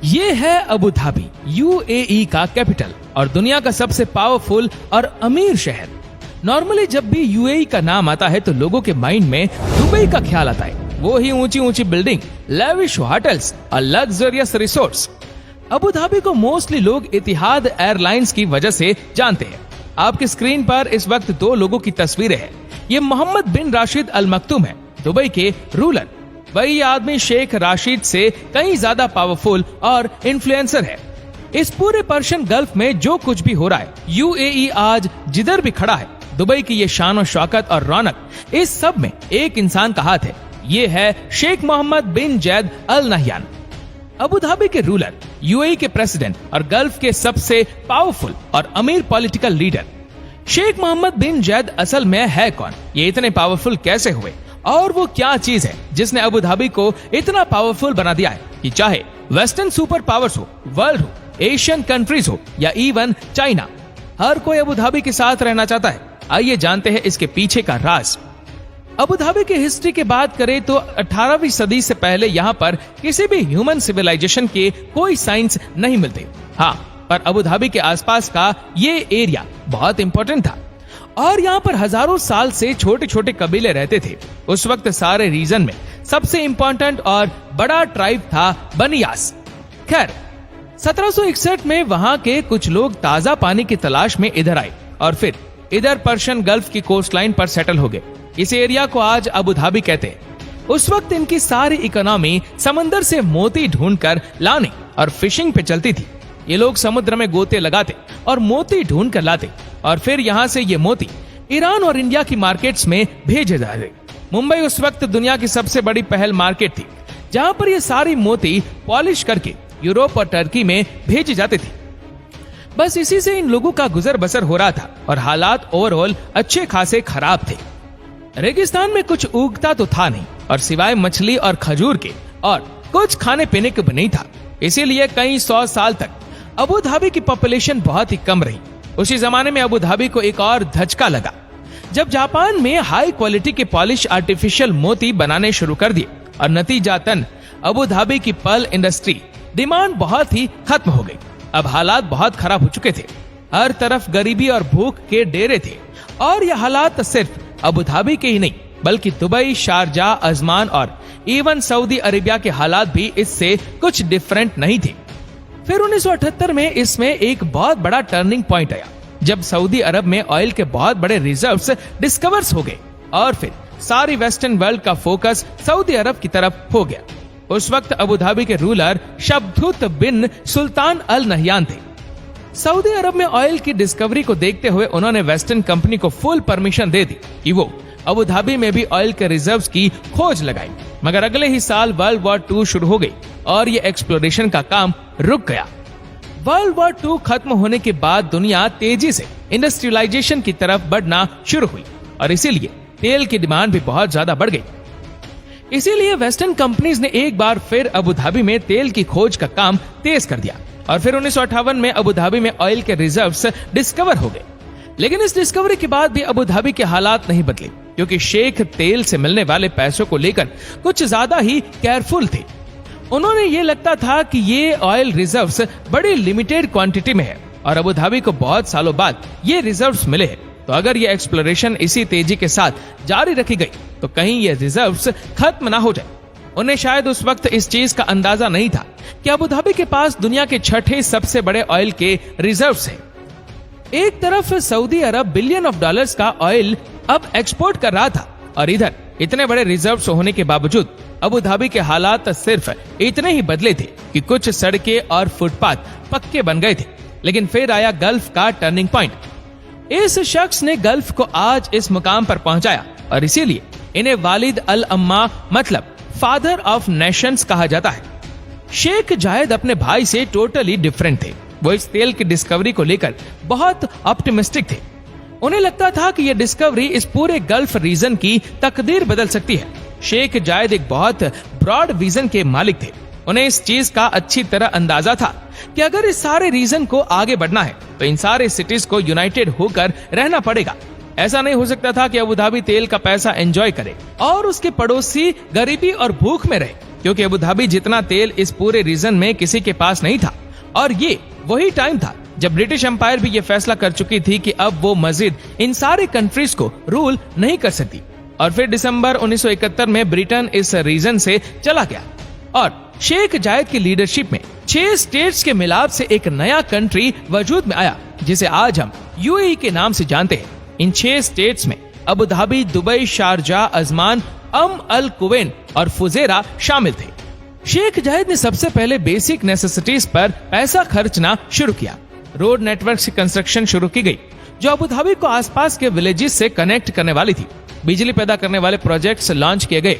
ये है Abu Dhabi, UAE का कैपिटल और दुनिया का सबसे पावरफुल और अमीर शहर। नॉर्मली जब भी यूएई का नाम आता है तो लोगों के माइंड में दुबई का ख्याल आता है, वो ही ऊंची ऊंची बिल्डिंग, लेविश होटल्स और लग्जरियस रिसोर्ट्स। अबू धाबी को मोस्टली लोग इतिहाद एयरलाइंस की वजह से जानते हैं। आपकी स्क्रीन पर इस वक्त दो लोगों की तस्वीरें हैं। ये मोहम्मद बिन राशिद अल मक्तूम है, दुबई के रूलर। वही आदमी शेख राशिद से कहीं ज्यादा पावरफुल और इन्फ्लुएंसर है। इस पूरे पर्शियन गल्फ में जो कुछ भी हो रहा है, यूएई आज जिधर भी खड़ा है, दुबई की ये शान और शौकत और रौनक, इस सब में एक इंसान का हाथ है। ये है Sheikh Mohammed bin Zayed Al Nahyan, Abu Dhabi के रूलर, यूएई के प्रेसिडेंट और गल्फ के सबसे पावरफुल और अमीर political leader. Sheikh Mohammed bin Zayed असल में है कौन? ये इतने पावरफुल कैसे हुए? और वो क्या चीज है जिसने अबू धाबी को इतना पावरफुल बना दिया है कि चाहे वेस्टर्न सुपर पावर्स हो, वर्ल्ड हो, एशियन कंट्रीज हो या इवन चाइना, हर कोई अबू धाबी के साथ रहना चाहता है। आइए जानते हैं इसके पीछे का राज। अबू धाबी की हिस्ट्री की बात करें तो 18वीं सदी से पहले यहाँ पर किसी भी ह्यूमन सिविलाइजेशन के कोई साइंस नहीं मिलते। हाँ, पर अबू धाबी के आसपास का ये एरिया बहुत इंपॉर्टेंट था और यहाँ पर हजारों साल से छोटे छोटे कबीले रहते थे। उस वक्त सारे रीजन में सबसे इंपॉर्टेंट और बड़ा ट्राइब था बनियास। खैर, 1761 में वहाँ के कुछ लोग ताजा पानी की तलाश में इधर आए और फिर इधर पर्शियन गल्फ की कोस्ट लाइन पर सेटल हो गए। इस एरिया को आज अबू धाबी कहते हैं। उस वक्त इनकी सारी इकोनॉमी समंदर से मोती ढूंढकर लाने और फिशिंग पे चलती थी। ये लोग समुद्र में गोते लगाते और मोती ढूंढ कर लाते और फिर यहाँ से ये मोती ईरान और इंडिया की मार्केट्स में भेजे जाते। मुंबई उस वक्त दुनिया की सबसे बड़ी पहल मार्केट थी, जहाँ पर ये सारी मोती पॉलिश करके यूरोप और टर्की में भेजे जाते थे। बस इसी से इन लोगों का गुजर बसर हो रहा था और हालात ओवरऑल अच्छे खासे खराब थे। रेगिस्तान में कुछ उगता तो था नहीं और सिवाय मछली और खजूर के और कुछ खाने पीने को भी नहीं था। इसीलिए कई 100 साल तक अबू धाबी की पॉपुलेशन बहुत ही कम रही। उसी जमाने में अबू धाबी को एक और धचका लगा जब जापान में हाई क्वालिटी के पॉलिश आर्टिफिशियल मोती बनाने शुरू कर दिए और नतीजातन अबू धाबी की पर्ल इंडस्ट्री डिमांड बहुत ही खत्म हो गई। अब हालात बहुत खराब हो चुके थे, हर तरफ गरीबी और भूख के डेरे थे और यह हालात सिर्फ अबू धाबी के ही नहीं बल्कि दुबई, शारजाह, अजमान और इवन सऊदी अरेबिया के हालात भी इससे कुछ डिफरेंट नहीं थे। फिर 1978 में इसमें एक बहुत बड़ा टर्निंग पॉइंट आया जब सऊदी अरब में ऑयल के बहुत बड़े रिजर्व्स डिस्कवर्स हो गए और फिर सारी वेस्टर्न वर्ल्ड का फोकस सऊदी अरब की तरफ हो गया। उस वक्त अबू धाबी के रूलर शब्दुत बिन सुल्तान अल नहयान थे। सऊदी अरब में ऑयल की डिस्कवरी को देखते हुए उन्होंने वेस्टर्न कंपनी को फुल परमिशन दे दी कि वो अबू धाबी में भी ऑयल के रिजर्व्स की खोज लगाई। मगर अगले ही साल वर्ल्ड वॉर 2 शुरू हो गई और ये एक्सप्लोरेशन का काम रुक गया। वर्ल्ड वॉर 2 खत्म होने के बाद दुनिया तेजी से इंडस्ट्रियलाइजेशन की तरफ बढ़ना शुरू हुई और इसीलिए तेल की डिमांड भी बहुत ज्यादा बढ़ गई। इसीलिए वेस्टर्न कंपनीज ने एक बार फिर अबू धाबी में तेल की खोज का काम तेज कर दिया और फिर 1958 में अबू धाबी में ऑयल के रिजर्व्स डिस्कवर हो गए। लेकिन इस डिस्कवरी के बाद भी अबू धाबी के हालात नहीं बदले क्योंकि शेख तेल से मिलने वाले पैसों को लेकर कुछ ज्यादा ही केयरफुल थे। उन्होंने ये लगता था कि ये ऑयल रिजर्व्स बड़ी लिमिटेड क्वांटिटी में है और अबू धाबी को बहुत सालों बाद ये रिजर्व्स मिले हैं, तो अगर ये एक्सप्लोरेशन इसी तेजी के साथ जारी रखी गई तो कहीं ये रिजर्व्स खत्म ना हो जाए। उन्हें शायद उस वक्त इस चीज का अंदाजा नहीं था कि अबू धाबी के पास दुनिया के 6ठे सबसे बड़े ऑयल के रिजर्व्स हैं। एक तरफ Saudi Arab billion of dollars का ऑयल अब एक्सपोर्ट कर रहा था और इधर इतने बड़े रिजर्व्स होने के बावजूद अबू धाबी के हालात सिर्फ इतने ही बदले थे कि कुछ सड़कें और फुटपाथ पक्के बन गए थे। लेकिन फिर आया गल्फ का टर्निंग पॉइंट। इस शख्स ने गल्फ को आज इस मुकाम पर पहुंचाया और इसीलिए इन्हें वालिद अल अम्मा मतलब फादर ऑफ नेशंस कहा जाता है। शेख जायद अपने भाई से टोटली डिफरेंट थे। वो इस तेल की डिस्कवरी को लेकर बहुत ऑप्टिमिस्टिक थे। उन्हें लगता था कि यह डिस्कवरी इस पूरे गल्फ रीजन की तकदीर बदल सकती है। शेख जायद एक बहुत ब्रॉड विजन के मालिक थे। उन्हें इस चीज का अच्छी तरह अंदाजा था कि अगर इस सारे रीजन को आगे बढ़ना है तो इन सारे सिटीज को यूनाइटेड होकर रहना पड़ेगा। ऐसा नहीं हो सकता था कि अबू धाबी तेल का पैसा एंजॉय करे और उसके पड़ोसी गरीबी और भूख में रहे। क्योंकि अबू धाबी जितना तेल इस पूरे रीजन में किसी के पास नहीं था। और ये वही टाइम था जब ब्रिटिश एम्पायर भी ये फैसला कर चुकी थी कि अब वो मजीद इन सारे कंट्रीज को रूल नहीं कर सकती। और फिर दिसंबर 1971 में ब्रिटेन इस रीजन से चला गया और शेख जायद की लीडरशिप में 6 स्टेट्स के मिलाप से एक नया कंट्री वजूद में आया, जिसे आज हम यूएई के नाम से जानते हैं। इन 6 स्टेट्स में Abu Dhabi, Dubai, Sharjah, Ajman, Al Quwain और फुजेरा शामिल थे। शेख जायद ने सबसे पहले बेसिक नेसेसिटीज पर पैसा खर्चना शुरू किया। रोड नेटवर्क की कंस्ट्रक्शन शुरू की गई, जो अबू धाबी को आसपास के विलेजेस से कनेक्ट करने वाली थी। बिजली पैदा करने वाले प्रोजेक्ट्स लॉन्च किए गए।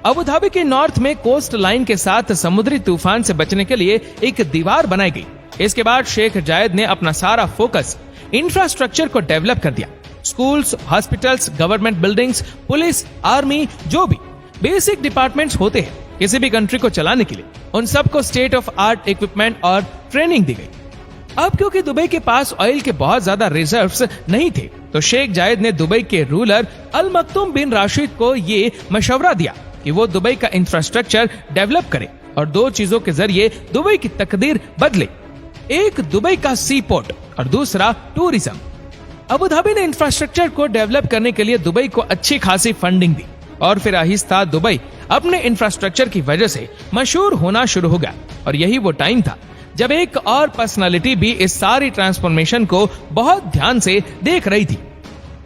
अबू धाबी के नॉर्थ में कोस्ट लाइन के साथ समुद्री तूफान से बचने के लिए एक दीवार बनाई गई। इसके बाद शेख जायद ने अपना सारा फोकस इंफ्रास्ट्रक्चर को डेवलप कर दिया। Schools, hospitals, government buildings, police, army, जो भी बेसिक डिपार्टमेंट्स होते हैं किसी भी कंट्री को चलाने के लिए, उन सबको स्टेट ऑफ आर्ट इक्विपमेंट और ट्रेनिंग दी गई। अब क्योंकि दुबई के पास ऑयल के बहुत ज्यादा रिजर्व्स नहीं थे, तो शेख जायद ने दुबई के रूलर अल मक्तूम बिन राशिद को ये मशवरा दिया कि वो दुबई का इंफ्रास्ट्रक्चर डेवलप करे और 2 चीजों के जरिए दुबई की तकदीर बदले। एक दुबई का सी पोर्ट और दूसरा टूरिज्म। अबू धाबी ने इंफ्रास्ट्रक्चर को डेवलप करने के लिए दुबई को अच्छी खासी फंडिंग दी और फिर आहिस्ता दुबई अपने इंफ्रास्ट्रक्चर की वजह से मशहूर होना शुरू हो गया। और यही वो टाइम था जब एक और पर्सनालिटी भी इस सारी ट्रांसफॉर्मेशन को बहुत ध्यान से देख रही थी।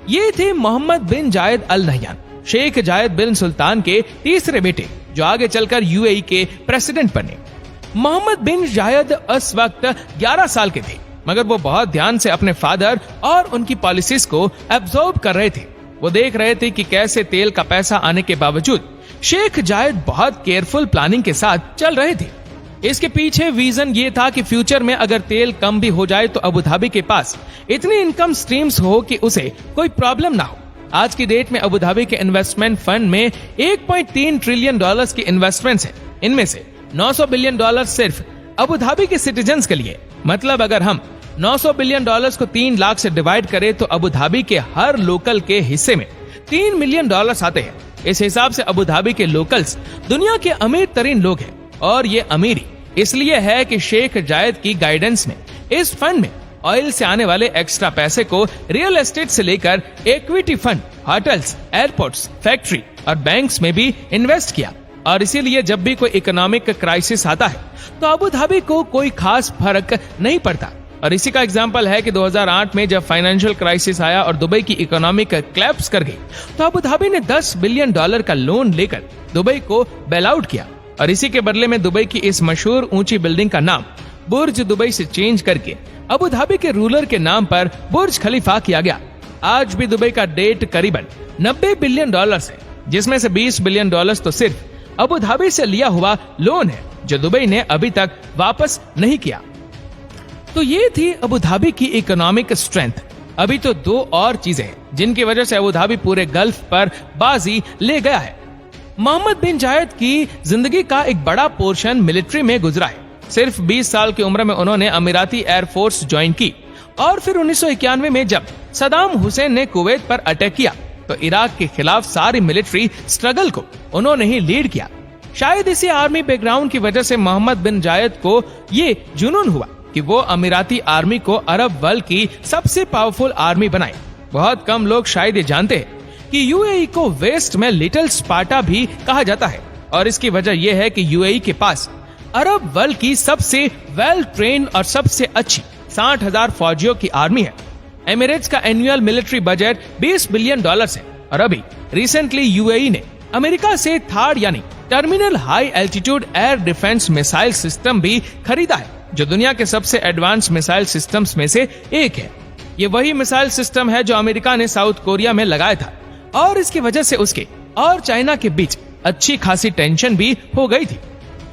ये थे मोहम्मद बिन जायद अल नहयान, शेख जायद बिन सुल्तान के तीसरे बेटे, जो आगे चलकर यूएई के प्रेसिडेंट बने। मोहम्मद बिन जायद उस वक्त 11 साल के थे, मगर वो बहुत ध्यान से अपने फादर और उनकी पॉलिसीज को एब्जॉर्ब कर रहे थे। वो देख रहे थे कि कैसे तेल का पैसा आने के बावजूद शेख जायद बहुत केयरफुल प्लानिंग के साथ चल रहे थे। इसके पीछे विजन ये था कि फ्यूचर में अगर तेल कम भी हो जाए तो अबू धाबी के पास इतनी इनकम स्ट्रीम्स हो कि उसे कोई प्रॉब्लम ना हो। आज की डेट में अबू धाबी के इन्वेस्टमेंट फंड में 1.3 ट्रिलियन डॉलर्स की इन्वेस्टमेंट्स है। इनमें से 900 बिलियन डॉलर सिर्फ अबू धाबी के सिटीजन्स के लिए। मतलब अगर हम 900 बिलियन डॉलर्स को 3 लाख से डिवाइड करें तो अबू धाबी के हर लोकल के हिस्से में 3 मिलियन डॉलर्स आते हैं। इस हिसाब से अबू धाबी के लोकल्स दुनिया के अमीर तरीन लोग हैं। और ये अमीरी इसलिए है कि शेख जायद की गाइडेंस में इस फंड में ऑयल से आने वाले एक्स्ट्रा पैसे को रियल एस्टेट से लेकर equity fund, hotels, airports, factory और बैंक्स में भी इन्वेस्ट किया। और इसीलिए जब भी कोई इकोनॉमिक क्राइसिस आता है तो अबू धाबी को कोई खास फर्क नहीं पड़ता। और इसी का एग्जाम्पल है कि 2008 में जब फाइनेंशियल क्राइसिस आया और दुबई की इकोनॉमी क्लैप्स कर गई, तो अबू धाबी ने $10 बिलियन का लोन लेकर दुबई को बेल आउट किया। और इसी के बदले में दुबई की इस मशहूर ऊंची बिल्डिंग का नाम बुर्ज दुबई से चेंज करके अबू धाबी के रूलर के नाम पर बुर्ज खलीफा किया गया। आज भी दुबई का डेट करीबन $90 बिलियन है, जिसमें से $20 बिलियन तो सिर्फ अबू धाबी से लिया हुआ लोन है, जो दुबई ने अभी तक वापस नहीं किया। तो ये थी अबू धाबी की इकोनॉमिक स्ट्रेंथ। अभी तो 2 और चीजें हैं जिनकी वजह से अबू धाबी पूरे गल्फ पर बाजी ले गया है। मोहम्मद बिन जायद की जिंदगी का एक बड़ा पोर्शन मिलिट्री में गुजरा है। सिर्फ 20 साल की उम्र में उन्होंने अमीराती एयरफोर्स ज्वाइन की और फिर 1991 में जब सदाम हुसैन ने कुवैत पर अटैक किया तो इराक के खिलाफ सारी मिलिट्री स्ट्रगल को उन्होंने ही लीड किया। शायद इसी आर्मी बैकग्राउंड की वजह से मोहम्मद बिन जायद को ये जुनून हुआ कि वो अमीराती आर्मी को अरब वर्ल्ड की सबसे पावरफुल आर्मी बनाए। बहुत कम लोग शायद ये जानते हैं कि यूएई को वेस्ट में लिटिल स्पार्टा भी कहा जाता है। और इसकी वजह यह है कि यूएई के पास अरब वर्ल्ड की सबसे वेल ट्रेन और सबसे अच्छी 60,000 फौजियों की आर्मी है। एमिरेट्स का एनुअल मिलिट्री बजट $20 बिलियन है। और अभी रिसेंटली यूएई ने अमेरिका से थार्ड यानी terminal high altitude air defence missile system भी खरीदा है, जो दुनिया के सबसे एडवांस मिसाइल सिस्टम्स में से एक है। ये वही मिसाइल सिस्टम है जो अमेरिका ने साउथ कोरिया में लगाया था और इसकी वजह से उसके और चाइना के बीच अच्छी खासी टेंशन भी हो गई थी।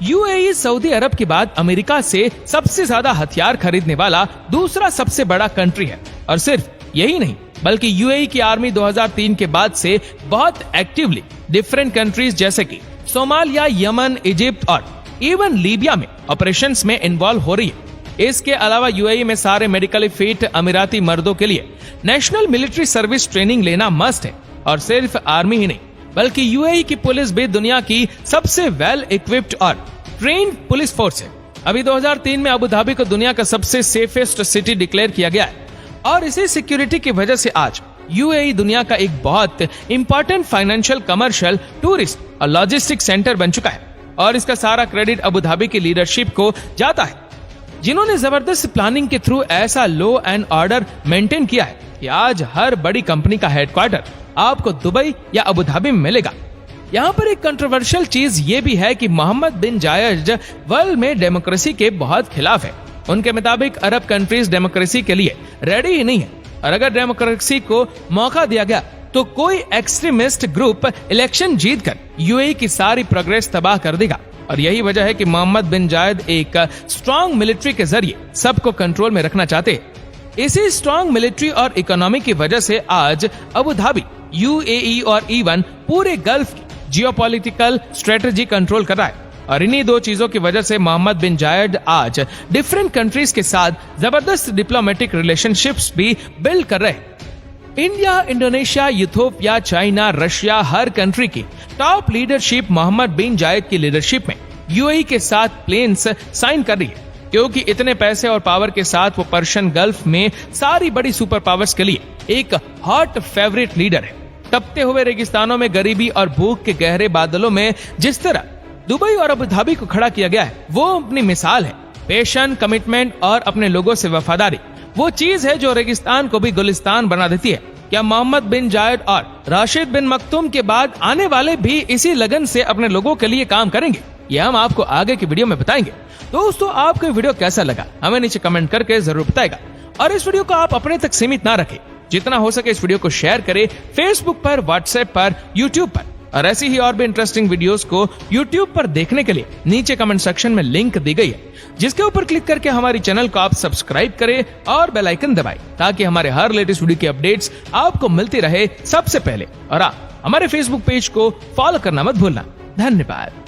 यूएई सऊदी अरब के बाद अमेरिका से सबसे ज्यादा हथियार खरीदने वाला दूसरा सबसे बड़ा कंट्री है। और सिर्फ यही नहीं बल्कि यूएई की आर्मी 2003 के बाद से बहुत एक्टिवली डिफरेंट कंट्रीज जैसे कि सोमालिया, यमन, इजिप्ट और इवन लीबिया में ऑपरेशंस में इन्वॉल्व हो रही है। इसके अलावा यूएई में सारे मेडिकली फिट अमीराती मर्दों के लिए नेशनल मिलिट्री सर्विस ट्रेनिंग लेना मस्ट है। और सिर्फ आर्मी ही नहीं बल्कि यूएई की पुलिस भी दुनिया की सबसे वेल इक्विप्ड और ट्रेन्ड पुलिस फोर्स है। अभी 2003 में अबू धाबी को दुनिया का सबसे सेफेस्ट सिटी डिक्लेयर किया गया है और इसी सिक्योरिटी की वजह से आज यूएई दुनिया का एक बहुत इंपॉर्टेंट फाइनेंशियल, कमर्शियल, टूरिस्ट और लॉजिस्टिक सेंटर बन चुका है और इसका सारा क्रेडिट अबू धाबी की लीडरशिप को जाता है, जिन्होंने जबरदस्त प्लानिंग के थ्रू ऐसा लॉ एंड ऑर्डर मेंटेन किया है कि आज हर बड़ी कंपनी का हेडक्वार्टर आपको दुबई या अबू धाबी में मिलेगा। यहाँ पर एक कंट्रोवर्शियल चीज ये भी है कि मोहम्मद बिन जायद वर्ल्ड में डेमोक्रेसी के बहुत खिलाफ है। उनके मुताबिक अरब कंट्रीज डेमोक्रेसी के लिए रेडी ही नहीं है और अगर डेमोक्रेसी को मौका दिया गया तो कोई एक्सट्रीमिस्ट ग्रुप इलेक्शन जीतकर यूएई की सारी प्रोग्रेस तबाह कर देगा। और यही वजह है कि मोहम्मद बिन जायद एक स्ट्रॉन्ग मिलिट्री के जरिए सबको कंट्रोल में रखना चाहते हैं। इसी स्ट्रॉन्ग मिलिट्री और इकोनॉमी की वजह से आज अबू धाबी, यूएई और इवन पूरे गल्फ की जियोपॉलिटिकल स्ट्रेटजी कंट्रोल कर रहा है और इन्हीं दो चीजों की वजह से मोहम्मद बिन जायद आज डिफरेंट कंट्रीज के साथ जबरदस्त डिप्लोमेटिक रिलेशनशिप्स भी बिल्ड कर रहे हैं। India, Indonesia, Ethiopia, China, Russia, हर कंट्री की top leadership Mohammed bin Zayed की लीडरशिप में यूएई के साथ प्लेन्स साइन कर रही है, क्योंकि इतने पैसे और पावर के साथ वो पर्शियन गल्फ में सारी बड़ी सुपर पावर्स के लिए एक हॉट फेवरेट लीडर है। तपते हुए रेगिस्तानों में गरीबी और भूख के गहरे बादलों में जिस तरह दुबई और अबू धाबी को खड़ा किया गया है, वो अपनी मिसाल है। पैशन, कमिटमेंट और अपने लोगों से वफादारी वो चीज है जो रेगिस्तान को भी गुलिस्तान बना देती है। क्या मोहम्मद बिन जायद और राशिद बिन मखतूम के बाद आने वाले भी इसी लगन से अपने लोगों के लिए काम करेंगे? ये हम आपको आगे की वीडियो में बताएंगे। दोस्तों, आपको वीडियो कैसा लगा हमें नीचे कमेंट करके जरूर बताएगा और इस वीडियो को आप अपने तक सीमित ना रखें, जितना हो सके इस वीडियो को शेयर करें फेसबुक पर, व्हाट्सएप पर, यूट्यूब पर। और ऐसी ही और भी इंटरेस्टिंग वीडियोस को यूट्यूब पर देखने के लिए नीचे कमेंट सेक्शन में लिंक दी गई है, जिसके ऊपर क्लिक करके हमारी चैनल को आप सब्सक्राइब करें और बेल आइकन दबाएं, ताकि हमारे हर लेटेस्ट वीडियो की अपडेट्स आपको मिलती रहे सबसे पहले। और आप हमारे फेसबुक पेज को फॉलो करना मत भूलना। धन्यवाद।